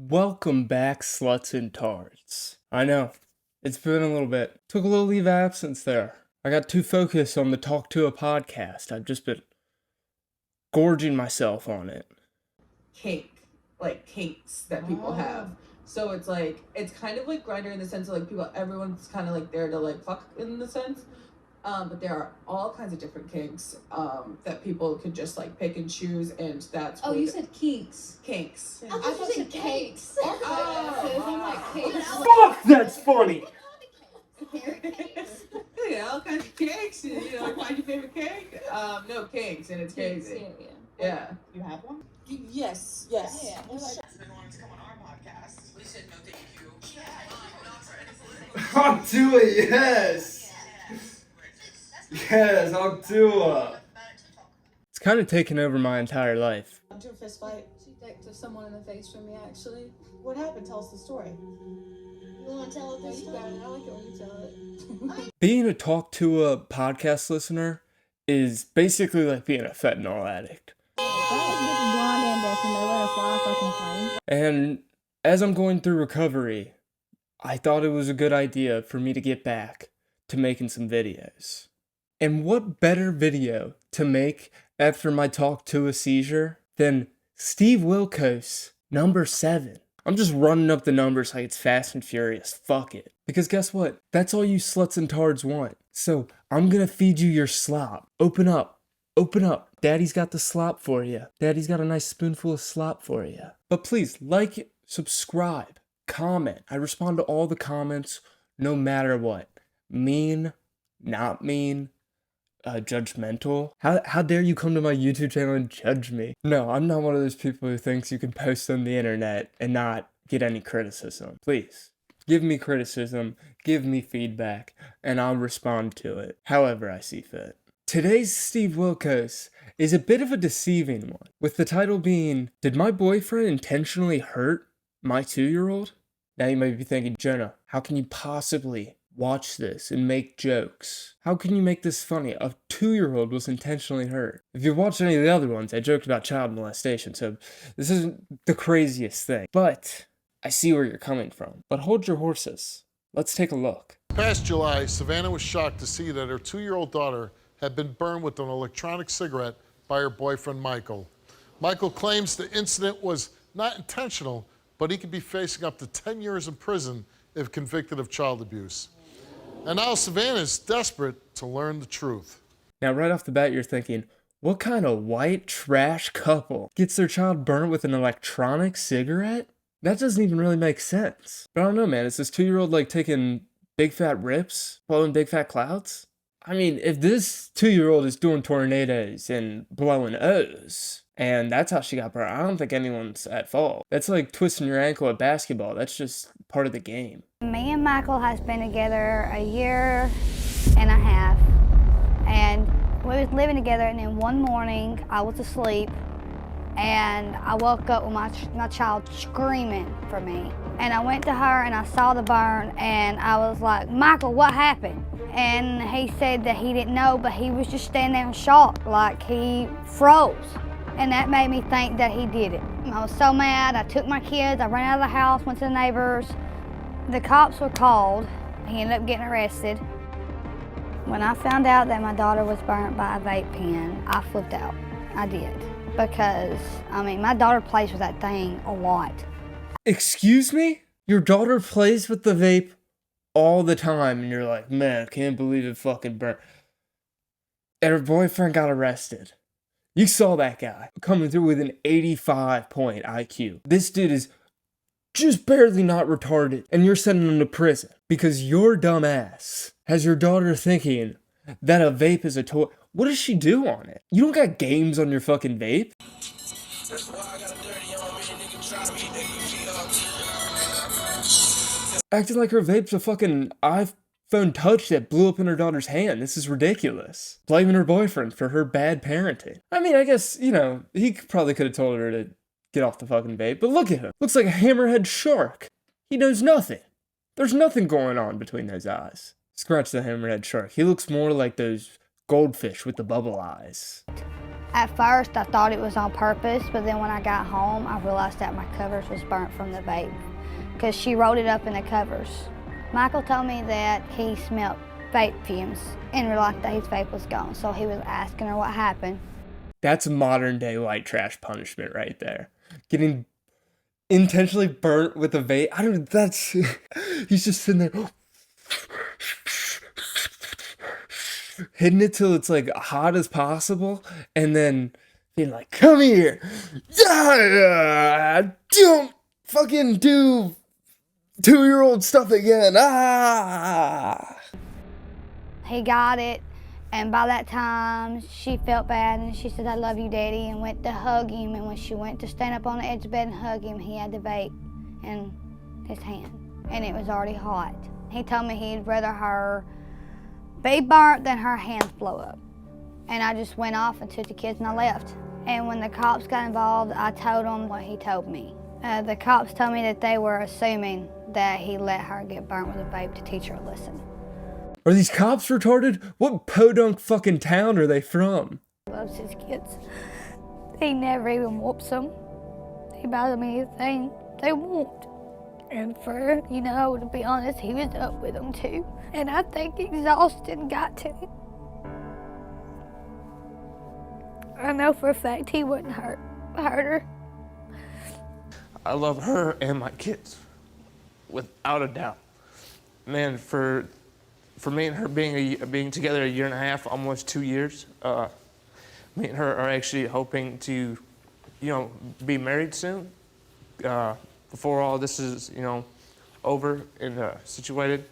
Welcome back, sluts and tards. I know, it's been a little bit. Took a little leave of absence there. I got too focused on the Talk to a podcast. I've just been gorging myself on it. Kinks that people have. So it's like, it's kind of like Grindr in the sense of like everyone's kind of like there to like fuck in the sense. But there are all kinds of different kinks that people could just like pick and choose, and that's. Oh, you said kinks. Kinks. I thought you said cakes. I'm like cakes. Fuck, that's funny! Yeah, all kinds of cakes. You know, find your favorite cake. No, kinks, and it's crazy. Yeah. You have one? Yes. Yeah. I've been wanting to come on our podcast. We said no thank you. I'll do it, yes! Yes, I'll do it! It's kind of taken over my entire life. Do a fist fight. She decked someone in the face for me, actually. What happened? Tell us the story. You want to tell it this time? I like it when you tell it. Being a Talk to a podcast listener is basically like being a fentanyl addict. And as I'm going through recovery, I thought it was a good idea for me to get back to making some videos. And what better video to make after my talk to a seizure than Steve Wilkos, number 7. I'm just running up the numbers like it's Fast and Furious. Fuck it. Because guess what? That's all you sluts and tards want. So I'm gonna feed you your slop. Open up. Open up. Daddy's got the slop for you. Daddy's got a nice spoonful of slop for you. But please, like, subscribe, comment. I respond to all the comments no matter what. Mean, not mean, judgmental. How dare you come to my YouTube channel and judge me? No, I'm not one of those people who thinks you can post on the internet and not get any criticism. Please, give me criticism, give me feedback, and I'll respond to it however I see fit. Today's Steve Wilkos is a bit of a deceiving one, with the title being, Did my boyfriend intentionally hurt my 2-year-old? Now you might be thinking, Jonah, how can you possibly watch this and make jokes? How can you make this funny? A 2-year-old was intentionally hurt. If you watched any of the other ones, I joked about child molestation, so this isn't the craziest thing. But I see where you're coming from. But hold your horses. Let's take a look. Past July, Savannah was shocked to see that her 2-year-old daughter had been burned with an electronic cigarette by her boyfriend, Michael. Michael claims the incident was not intentional, but he could be facing up to 10 years in prison if convicted of child abuse. And now Savannah is desperate to learn the truth. Now, right off the bat, you're thinking, what kind of white trash couple gets their child burnt with an electronic cigarette? That doesn't even really make sense. But I don't know, man. Is this 2-year-old like taking big fat rips, blowing big fat clouds? I mean, if this 2-year-old is doing tornadoes and blowing O's, and that's how she got burnt, I don't think anyone's at fault. That's like twisting your ankle at basketball. That's just part of the game. Me and Michael has been together a year and a half, and we was living together, and then one morning I was asleep and I woke up with my child screaming for me. And I went to her and I saw the burn, and I was like, Michael, what happened? And he said that he didn't know, but he was just standing there in shock, like he froze. And that made me think that he did it. I was so mad. I took my kids, I ran out of the house, went to the neighbors. The cops were called. He ended up getting arrested. When I found out that my daughter was burnt by a vape pen, I flipped out. I did. Because, I mean, my daughter plays with that thing a lot. Excuse me? Your daughter plays with the vape all the time, and you're like, man, I can't believe it fucking burnt. And her boyfriend got arrested. You saw that guy coming through with an 85-point IQ. This dude is just barely not retarded, and you're sending him to prison because your dumb ass has your daughter thinking that a vape is a toy. What does she do on it? You don't got games on your fucking vape? Acting like her vape's a fucking iPhone Touch that blew up in her daughter's hand. This is ridiculous. Blaming her boyfriend for her bad parenting. I mean, I guess, you know, he probably could have told her to get off the fucking vape, but look at him. Looks like a hammerhead shark. He knows nothing. There's nothing going on between those eyes. Scratch the hammerhead shark. He looks more like those goldfish with the bubble eyes. At first, I thought it was on purpose, but then when I got home, I realized that my covers was burnt from the vape because she rolled it up in the covers. Michael told me that he smelled vape fumes and realized that his vape was gone, so he was asking her what happened. That's modern day white trash punishment right there. Getting intentionally burnt with a vape. I don't, that's, he's just sitting there hitting it till it's like hot as possible and then being like, come here. Yeah, don't fucking do 2-year-old stuff again. He got it, and by that time, she felt bad, and she said, I love you, Daddy, and went to hug him, and when she went to stand up on the edge of the bed and hug him, he had the vape in his hand, and it was already hot. He told me he'd rather her be burnt than her hands blow up. And I just went off and took the kids and I left. And when the cops got involved, I told them what he told me. The cops told me that they were assuming that he let her get burnt with a vape to teach her a lesson. Are these cops retarded? What podunk fucking town are they from? He loves his kids. He never even whoops them. He buys them anything they want. And for, to be honest, he was up with them too. And I think exhaustion got to him. I know for a fact he wouldn't hurt her. I love her and my kids, without a doubt. Man, for me and her being together a year and a half, almost 2 years, me and her are actually hoping to, be married soon. Before all this is, over and situated.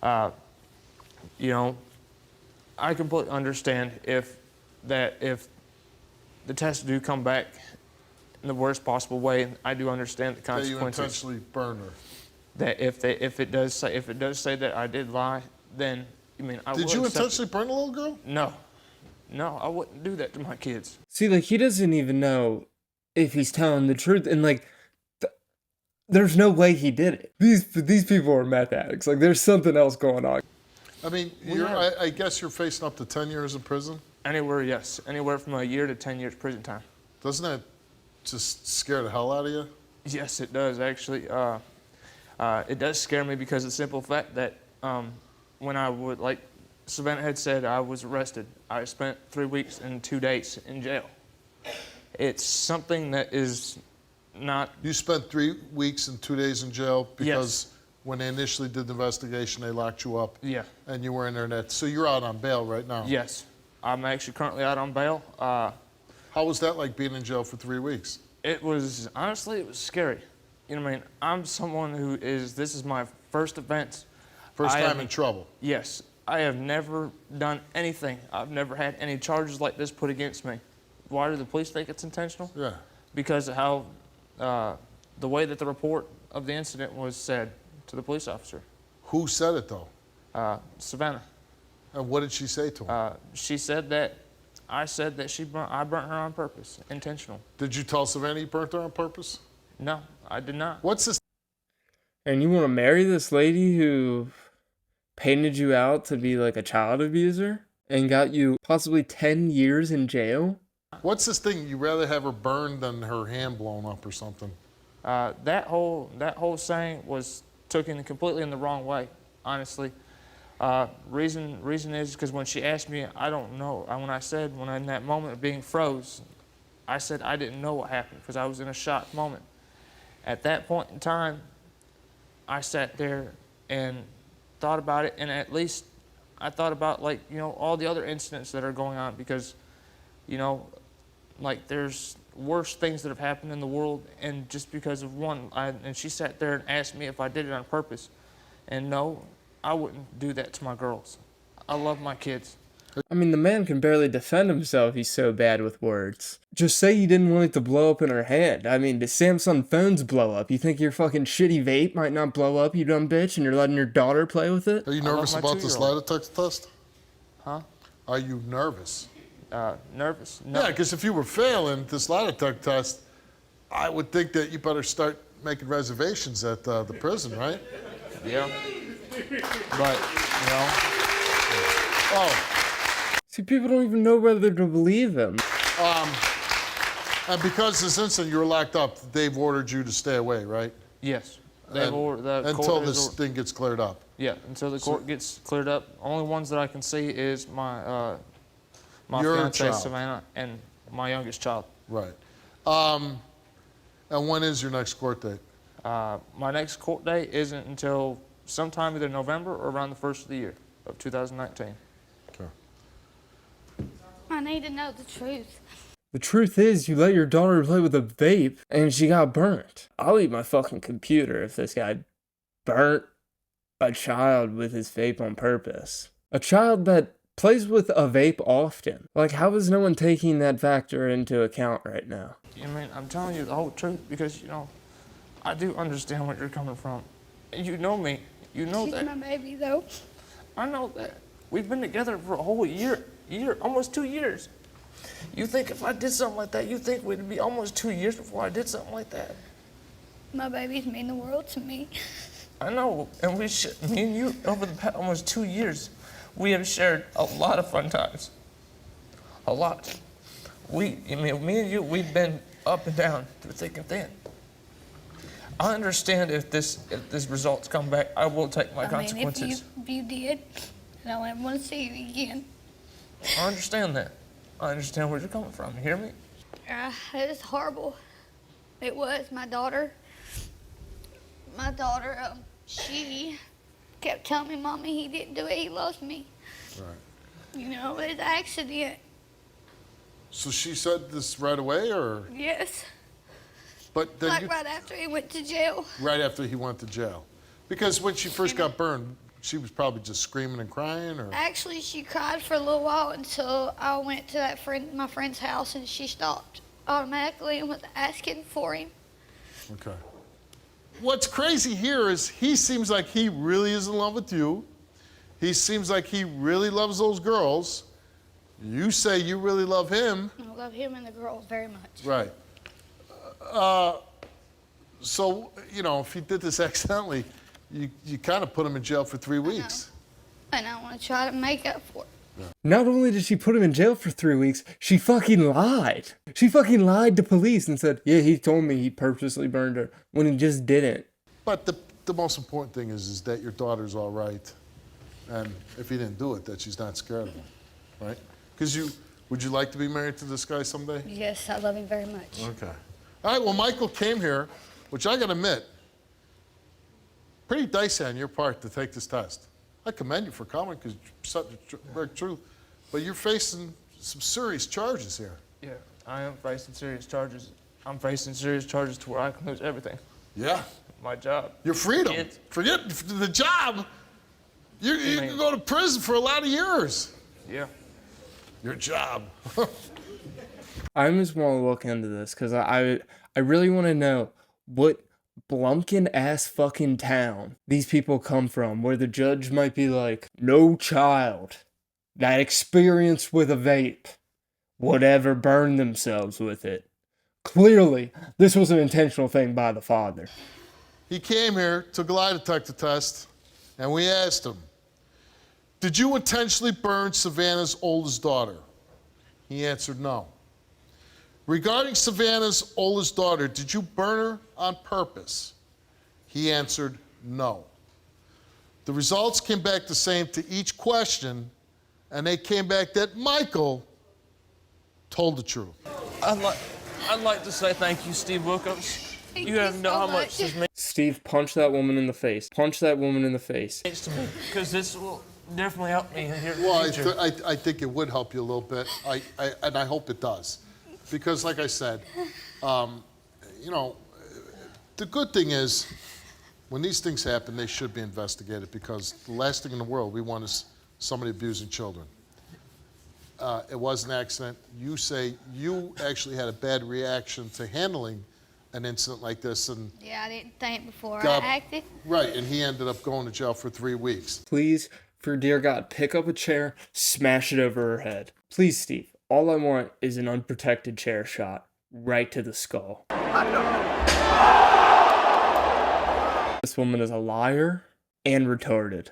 I completely understand if the tests do come back in the worst possible way. I do understand the consequences. That you intentionally burn her. That if it does say that I did lie, then I will. Did you intentionally burn a little girl? No, I wouldn't do that to my kids. See, like, he doesn't even know if he's telling the truth, and like, there's no way he did it. These people are meth addicts. Like, there's something else going on. I mean, I guess you're facing up to 10 years in prison? Anywhere from a year to 10 years prison time. Doesn't that just scare the hell out of you? Yes, it does, actually. It does scare me because of the simple fact that when I would, like Savannah had said, I was arrested. I spent 3 weeks and 2 days in jail. It's something that is not... You spent 3 weeks and 2 days in jail because Yes. when they initially did the investigation, they locked you up. Yeah. And you were in there. So you're out on bail right now. Yes. I'm actually currently out on bail. How was that like being in jail for 3 weeks? Honestly, it was scary. I'm someone who this is my first offense. First time in trouble. Yes. I have never done anything. I've never had any charges like this put against me. Why do the police think it's intentional? Yeah. Because of how, the way that the report of the incident was said to the police officer. Who said it though? Savannah. And what did she say to him? She said that I said that I burnt her on purpose, intentional. Did you tell Savannah you burnt her on purpose? No, I did not. What's this? And you want to marry this lady who painted you out to be like a child abuser and got you possibly 10 years in jail? What's this thing? You rather have her burned than her hand blown up or something? That whole saying was taken completely in the wrong way, honestly. Reason is because when she asked me, I don't know. When in that moment of being froze, I said I didn't know what happened because I was in a shock moment. At that point in time, I sat there and thought about it, and at least I thought about all the other incidents that are going on because, there's worse things that have happened in the world, and just because of one, and she sat there and asked me if I did it on purpose, and no, I wouldn't do that to my girls. I love my kids. I mean, the man can barely defend himself. He's so bad with words. Just say you didn't want it to blow up in her hand. I mean, the Samsung phones blow up. You think your fucking shitty vape might not blow up, you dumb bitch, and you're letting your daughter play with it? Are you nervous about this lie detector test? Huh? Are you nervous? Nervous? No. Yeah, because if you were failing this lie detector test, I would think that you better start making reservations at the prison, right? Yeah. But, Oh. See, people don't even know whether to believe him. And because this incident, you were locked up, they've ordered you to stay away, right? Yes. Until this thing gets cleared up. Yeah, until the court gets cleared up. Only ones that I can see is my Your fiancée, child. Savannah, and my youngest child. Right. And when is your next court date? My next court date isn't until sometime either November or around the first of the year of 2019. Okay. I need to know the truth. The truth is, you let your daughter play with a vape and she got burnt. I'll eat my fucking computer if this guy burnt a child with his vape on purpose. A child that plays with a vape often. Like, how is no one taking that factor into account right now? I mean, I'm telling you the whole truth because, you know, I do understand where you're coming from. You know me. You know She's that. my baby, though. I know that. We've been together for a whole year, almost 2 years. You think if I did something like that, you think it'd be almost 2 years before I did something like that? My babies mean the world to me. I know, and me and you, over the past almost 2 years, we have shared a lot of fun times. A lot. Me and you, we've been up and down through thick and thin. I understand if this results come back, I will take my consequences. If you did, then I wouldn't want to see you again. I understand that. I understand where you're coming from. You hear me? It was horrible. It was. My daughter, she kept telling me, Mommy, he didn't do it, he loves me. Right. You know, it was an accident. So she said this right away, or? Yes. But then Like right after he went to jail. right after he went to jail. Because when she first got burned, she was probably just screaming and crying, or? Actually, she cried for a little while until I went to my friend's house, and she stopped automatically and was asking for him. Okay. What's crazy here is he seems like he really is in love with you. He seems like he really loves those girls. You say you really love him. I love him and the girls very much. Right. So, you know, if he did this accidentally, you kind of put him in jail for 3 weeks. And I want to try to make up for it. Not only did she put him in jail for 3 weeks, she fucking lied. She fucking lied to police and said, yeah, he told me he purposely burned her, when he just didn't. But the most important thing is that your daughter's all right. And if he didn't do it, that she's not scared of him, right? Because would you like to be married to this guy someday? Yes, I love him very much. Okay. All right, well, Michael came here, which I gotta admit, pretty dicey on your part to take this test. I commend you for coming because you're such a very truth. But you're facing some serious charges here. Yeah, I am facing serious charges. I'm facing serious charges to where I can lose everything. Yeah. My job. Your freedom. Kids. Forget the job. You can go to prison for a lot of years. Yeah. Your job. I just want to look into this because I really want to know what Blumpkin ass fucking town these people come from, where the judge might be like, no child that experienced with a vape would ever burn themselves with it. Clearly, this was an intentional thing by the father. He came here, took a lie detector test, and we asked him, did you intentionally burn Savannah's oldest daughter? He answered no. Regarding Savannah's oldest daughter, did you burn her on purpose? He answered no. The results came back the same to each question, and they came back that Michael told the truth. I'd like to say thank you, Steve Wilkos. Thank You have you no so how much much. this means Steve, punch that woman in the face. Punch that woman in the face. to me, because this will definitely help me here in the Well, future. I think it would help you a little bit, and I hope it does. Because like I said, you know, the good thing is, when these things happen, they should be investigated, because the last thing in the world we want is somebody abusing children. It was an accident. You say you actually had a bad reaction to handling an incident like this, and Yeah, I didn't think before I God- acted. right, and he ended up going to jail for 3 weeks. Please, for dear God, pick up a chair, smash it over her head. Please, Steve, all I want is an unprotected chair shot right to the skull. This woman is a liar and retarded.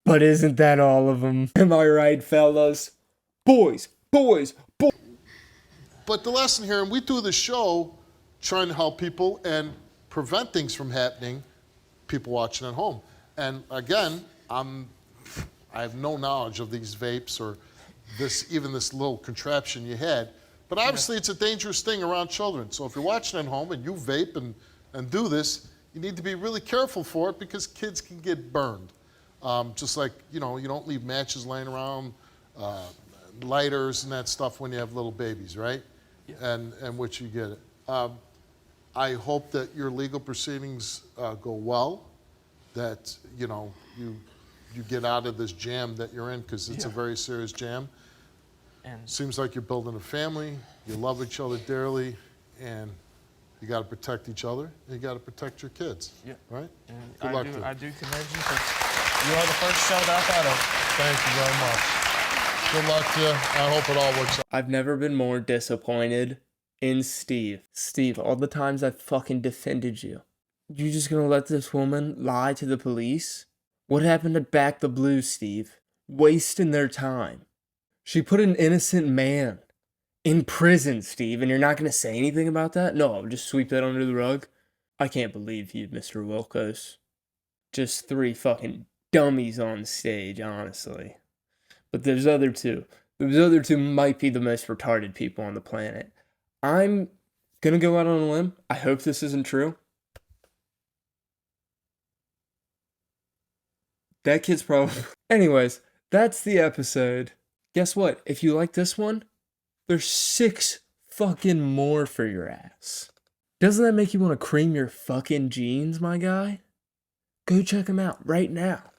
But isn't that all of them? Am I right, fellas? Boys, boys, boys. But the lesson here, and we do the show trying to help people and prevent things from happening, people watching at home. And again, I have no knowledge of these vapes or even this little contraption you had. But obviously it's a dangerous thing around children. So if you're watching at home and you vape and do this, you need to be really careful for it because kids can get burned. Just like, you don't leave matches laying around, lighters and that stuff when you have little babies, right? Yeah. And which you get it. I hope that your legal proceedings go well, that, you get out of this jam that you're in, because it's a very serious jam. And seems like you're building a family, you love each other dearly, and you got to protect each other, and you got to protect your kids, right? And Good luck to you. I do commend you, because you are the first show that I thought of. Thank you very much. Good luck to you. I hope it all works out. I've never been more disappointed in Steve. Steve, all the times I've fucking defended you. You just gonna let this woman lie to the police? What happened to Back the Blues, Steve? Wasting their time. She put an innocent man in prison, Steve, and you're not gonna say anything about that? No, just sweep that under the rug? I can't believe you, Mr. Wilkos. Just 3 fucking dummies on stage, honestly. But those other two might be the most retarded people on the planet. I'm gonna go out on a limb. I hope this isn't true. That kid's probably... Anyways, that's the episode. Guess what? If you like this one, there's 6 fucking more for your ass. Doesn't that make you want to cream your fucking jeans, my guy? Go check them out right now.